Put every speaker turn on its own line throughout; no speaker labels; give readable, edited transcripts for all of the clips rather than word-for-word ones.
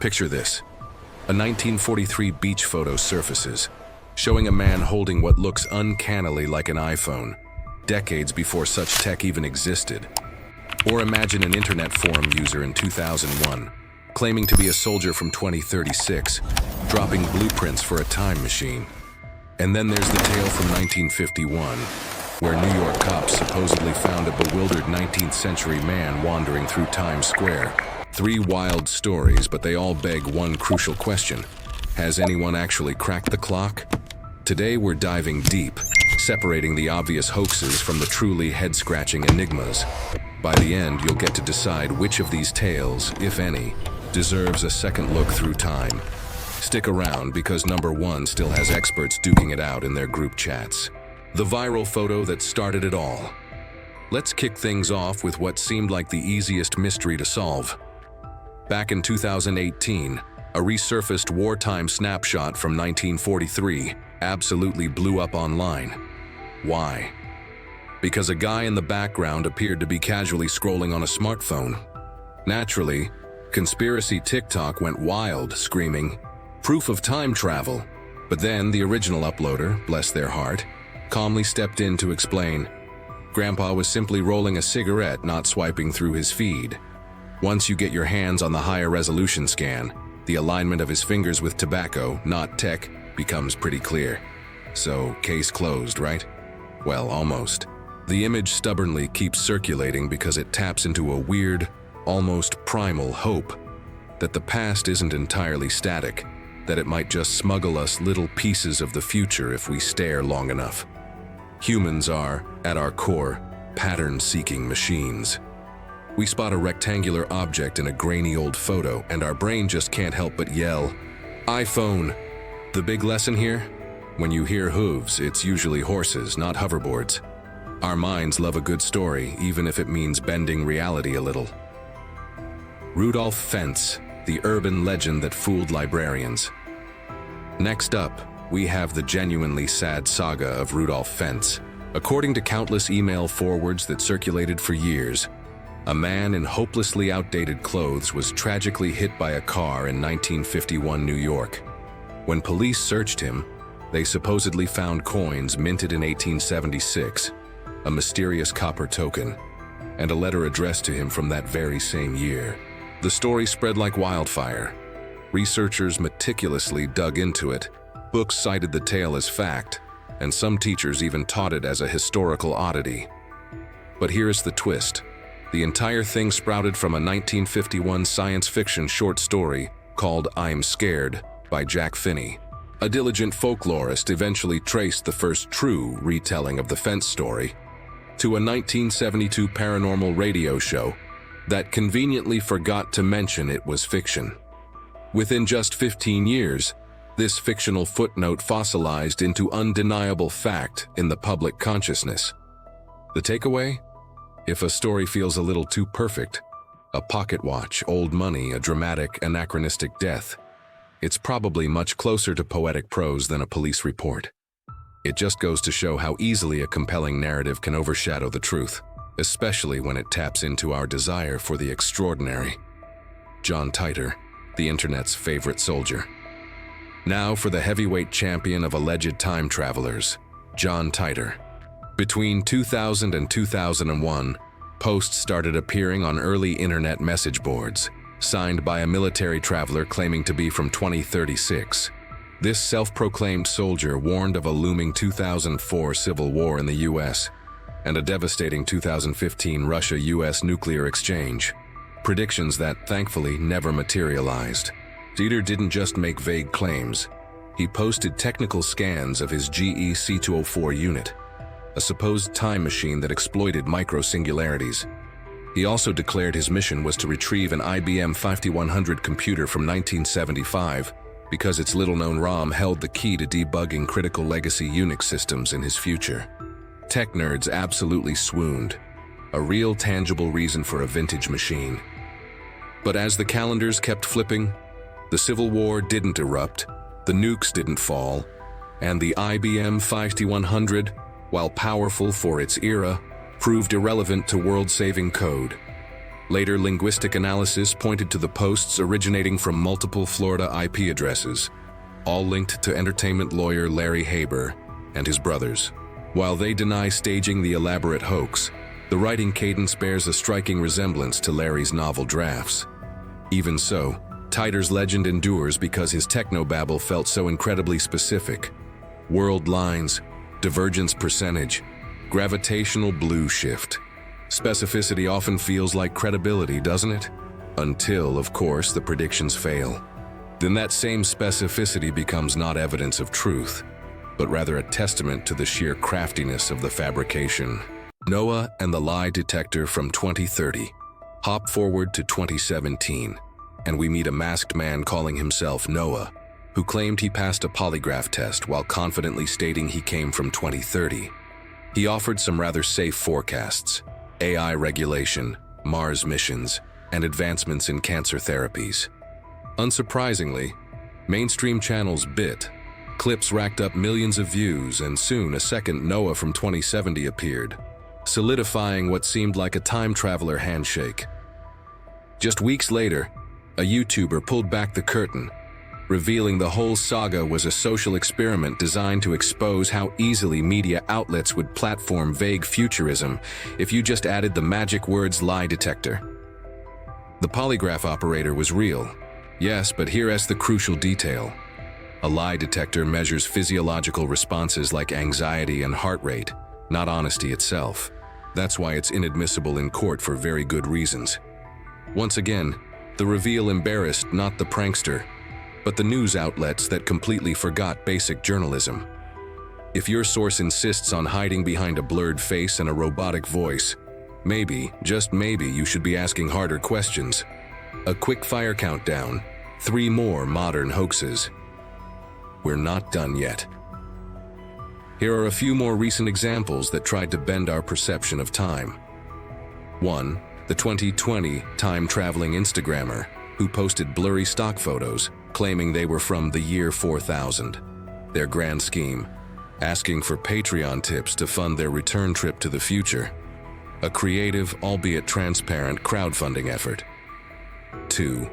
Picture this. A 1943 beach photo surfaces, showing a man holding what looks uncannily like an iPhone, decades before such tech even existed. Or imagine an internet forum user in 2001, claiming to be a soldier from 2036, dropping blueprints for a time machine. And then there's the tale from 1951, where New York cops supposedly found a bewildered 19th century man wandering through Times Square. 3 wild stories, but they all beg one crucial question. Has anyone actually cracked the clock? Today we're diving deep, separating the obvious hoaxes from the truly head-scratching enigmas. By the end, you'll get to decide which of these tales, if any, deserves a second look through time. Stick around because number 1 still has experts duking it out in their group chats. The viral photo that started it all. Let's kick things off with what seemed like the easiest mystery to solve. Back in 2018, a resurfaced wartime snapshot from 1943 absolutely blew up online. Why? Because a guy in the background appeared to be casually scrolling on a smartphone. Naturally, conspiracy TikTok went wild, screaming, "Proof of time travel." But then the original uploader, bless their heart, calmly stepped in to explain, Grandpa was simply rolling a cigarette, not swiping through his feed. Once you get your hands on the higher resolution scan, the alignment of his fingers with tobacco, not tech, becomes pretty clear. So, case closed, right? Well, almost. The image stubbornly keeps circulating because it taps into a weird, almost primal hope that the past isn't entirely static, that it might just smuggle us little pieces of the future if we stare long enough. Humans are, at our core, pattern-seeking machines. We spot a rectangular object in a grainy old photo, and our brain just can't help but yell, "iPhone!" The big lesson here? When you hear hooves, it's usually horses, not hoverboards. Our minds love a good story, even if it means bending reality a little. Rudolph Fentz, the urban legend that fooled librarians. Next up, we have the genuinely sad saga of Rudolph Fentz. According to countless email forwards that circulated for years, a man in hopelessly outdated clothes was tragically hit by a car in 1951 New York. When police searched him, they supposedly found coins minted in 1876, a mysterious copper token, and a letter addressed to him from that very same year. The story spread like wildfire. Researchers meticulously dug into it. Books cited the tale as fact, and some teachers even taught it as a historical oddity. But here's the twist. The entire thing sprouted from a 1951 science fiction short story called I'm Scared by Jack Finney. A diligent folklorist eventually traced the first true retelling of the Fentz story to a 1972 paranormal radio show that conveniently forgot to mention it was fiction. Within just 15 years, this fictional footnote fossilized into undeniable fact in the public consciousness. The takeaway? If a story feels a little too perfect, a pocket watch, old money, a dramatic, anachronistic death, it's probably much closer to poetic prose than a police report. It just goes to show how easily a compelling narrative can overshadow the truth, especially when it taps into our desire for the extraordinary. John Titor, the internet's favorite soldier. Now for the heavyweight champion of alleged time travelers, John Titor. Between 2000 and 2001, posts started appearing on early internet message boards, signed by a military traveler claiming to be from 2036. This self-proclaimed soldier warned of a looming 2004 civil war in the US and a devastating 2015 Russia-US nuclear exchange. Predictions that, thankfully, never materialized. Titor didn't just make vague claims. He posted technical scans of his GE C204 unit, a supposed time machine that exploited micro-singularities. He also declared his mission was to retrieve an IBM 5100 computer from 1975 because its little-known ROM held the key to debugging critical legacy Unix systems in his future. Tech nerds absolutely swooned. A real tangible reason for a vintage machine. But as the calendars kept flipping, the Civil War didn't erupt, the nukes didn't fall, and the IBM 5100, while powerful for its era, proved irrelevant to world-saving code. Later linguistic analysis pointed to the posts originating from multiple Florida IP addresses, all linked to entertainment lawyer Larry Haber and his brothers. While they deny staging the elaborate hoax, the writing cadence bears a striking resemblance to Larry's novel drafts. Even so, Titer's legend endures because his technobabble felt so incredibly specific. World lines, divergence percentage, gravitational blue shift. Specificity often feels like credibility, doesn't it? Until, of course, the predictions fail. Then that same specificity becomes not evidence of truth, but rather a testament to the sheer craftiness of the fabrication. Noah and the lie detector from 2030. Hop forward to 2017, and we meet a masked man calling himself Noah, who claimed he passed a polygraph test while confidently stating he came from 2030. He offered some rather safe forecasts: AI regulation, Mars missions, and advancements in cancer therapies. Unsurprisingly, mainstream channels bit. Clips racked up millions of views, and soon a second Noah from 2070 appeared, solidifying what seemed like a time traveler handshake. Just weeks later, a YouTuber pulled back the curtain, revealing the whole saga was a social experiment designed to expose how easily media outlets would platform vague futurism if you just added the magic words lie detector. The polygraph operator was real, yes, but here's the crucial detail. A lie detector measures physiological responses like anxiety and heart rate, not honesty itself. That's why it's inadmissible in court for very good reasons. Once again, the reveal embarrassed not the prankster, but the news outlets that completely forgot basic journalism. If your source insists on hiding behind a blurred face and a robotic voice, maybe, just maybe, you should be asking harder questions. A quick fire countdown, 3 more modern hoaxes. We're not done yet. Here are a few more recent examples that tried to bend our perception of time. 1. The 2020 time-traveling Instagrammer who posted blurry stock photos claiming they were from the year 4000. Their grand scheme: asking for Patreon tips to fund their return trip to the future. A creative, albeit transparent, crowdfunding effort. 2.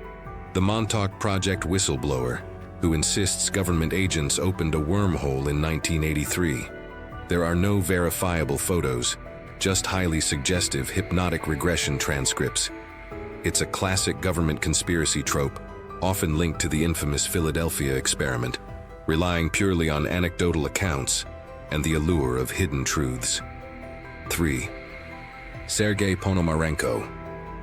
The Montauk Project whistleblower who insists government agents opened a wormhole in 1983. There are no verifiable photos, just highly suggestive hypnotic regression transcripts. It's a classic government conspiracy trope, often linked to the infamous Philadelphia experiment, relying purely on anecdotal accounts and the allure of hidden truths. 3. Sergei Ponomarenko,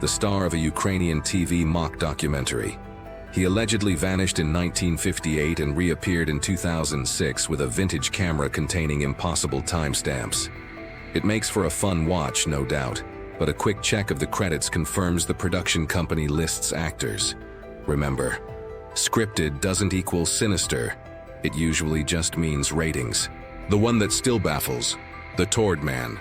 the star of a Ukrainian TV mock documentary. He allegedly vanished in 1958 and reappeared in 2006 with a vintage camera containing impossible timestamps. It makes for a fun watch, no doubt, but a quick check of the credits confirms the production company lists actors. Remember, scripted doesn't equal sinister. It usually just means ratings. The one that still baffles: the Tord Man.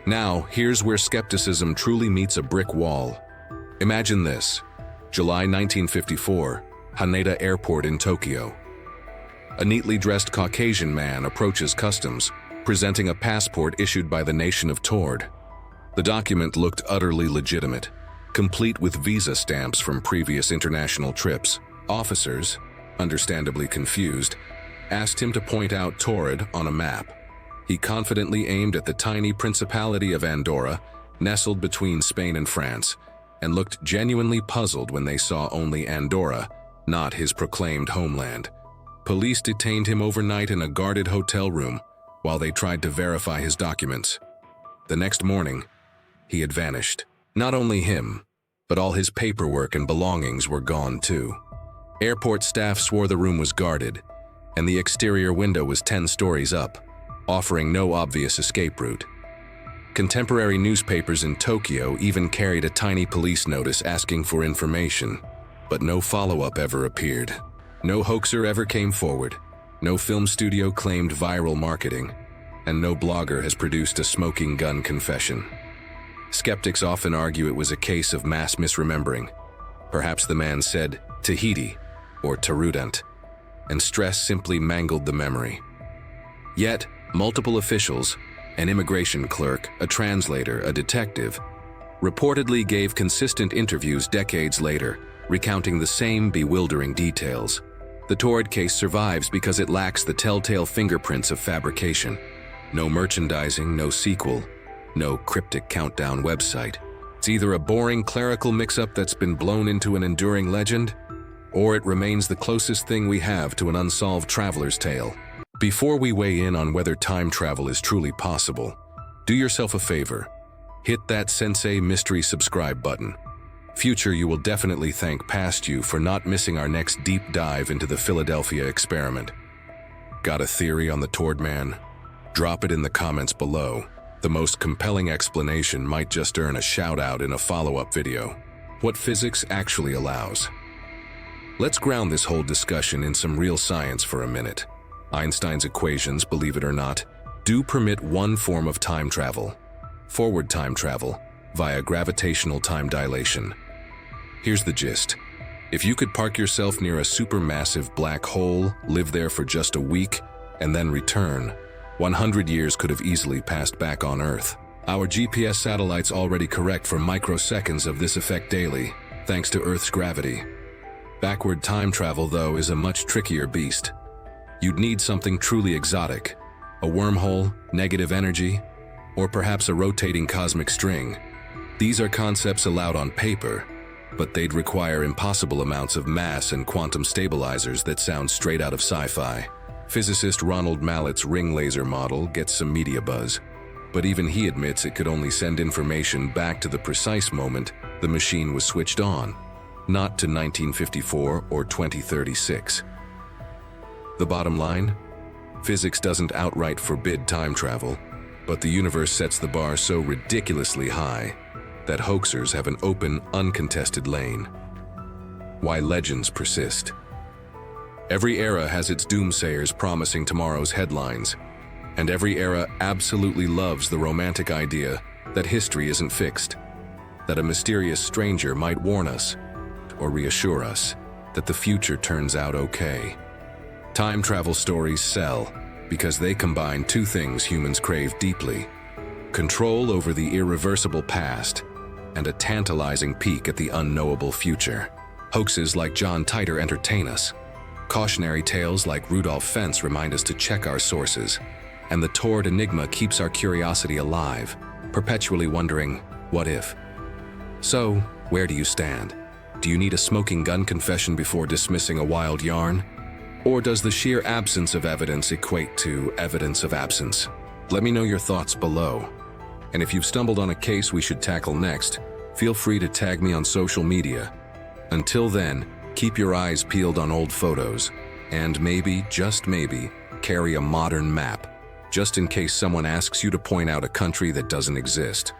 Now, here's where skepticism truly meets a brick wall. Imagine this: July 1954, Haneda Airport in Tokyo. A neatly dressed Caucasian man approaches customs, presenting a passport issued by the nation of Tord. The document looked utterly legitimate, complete with visa stamps from previous international trips. Officers, understandably confused, asked him to point out Tord on a map. He confidently aimed at the tiny Principality of Andorra, nestled between Spain and France, and looked genuinely puzzled when they saw only Andorra, not his proclaimed homeland. Police detained him overnight in a guarded hotel room while they tried to verify his documents. The next morning, he had vanished. Not only him, but all his paperwork and belongings were gone too. Airport staff swore the room was guarded, and the exterior window was 10 stories up, offering no obvious escape route. Contemporary newspapers in Tokyo even carried a tiny police notice asking for information, but no follow-up ever appeared. No hoaxer ever came forward, no film studio claimed viral marketing, and no blogger has produced a smoking gun confession. Skeptics often argue it was a case of mass misremembering. Perhaps the man said Tahiti or Tarudant, and stress simply mangled the memory. Yet, multiple officials, an immigration clerk, a translator, a detective, reportedly gave consistent interviews decades later, recounting the same bewildering details. The Tord case survives because it lacks the telltale fingerprints of fabrication. No merchandising, no sequel, no cryptic countdown website. It's either a boring clerical mix-up that's been blown into an enduring legend, or it remains the closest thing we have to an unsolved traveler's tale. Before we weigh in on whether time travel is truly possible, do yourself a favor. Hit that Sensei mystery subscribe button. Future you will definitely thank past you for not missing our next deep dive into the Philadelphia experiment. Got a theory on the Tord Man? Drop it in the comments below. The most compelling explanation might just earn a shout-out in a follow-up video. What physics actually allows. Let's ground this whole discussion in some real science for a minute. Einstein's equations, believe it or not, do permit one form of time travel: forward time travel via gravitational time dilation. Here's the gist. If you could park yourself near a supermassive black hole, live there for just a week, and then return, 100 years could have easily passed back on Earth. Our GPS satellites already correct for microseconds of this effect daily, thanks to Earth's gravity. Backward time travel, though, is a much trickier beast. You'd need something truly exotic: a wormhole, negative energy, or perhaps a rotating cosmic string. These are concepts allowed on paper, but they'd require impossible amounts of mass and quantum stabilizers that sound straight out of sci-fi. Physicist Ronald Mallett's ring laser model gets some media buzz, but even he admits it could only send information back to the precise moment the machine was switched on, not to 1954 or 2036. The bottom line? Physics doesn't outright forbid time travel, but the universe sets the bar so ridiculously high that hoaxers have an open, uncontested lane. Why legends persist. Every era has its doomsayers promising tomorrow's headlines, and every era absolutely loves the romantic idea that history isn't fixed, that a mysterious stranger might warn us or reassure us that the future turns out okay. Time travel stories sell because they combine two things humans crave deeply: control over the irreversible past and a tantalizing peek at the unknowable future. Hoaxes like John Titor entertain us. Cautionary tales like Rudolph Fentz remind us to check our sources. And the Tord enigma keeps our curiosity alive, perpetually wondering, what if? So, where do you stand? Do you need a smoking gun confession before dismissing a wild yarn? Or does the sheer absence of evidence equate to evidence of absence? Let me know your thoughts below. And if you've stumbled on a case we should tackle next, feel free to tag me on social media. Until then, keep your eyes peeled on old photos, and maybe, just maybe, carry a modern map, just in case someone asks you to point out a country that doesn't exist.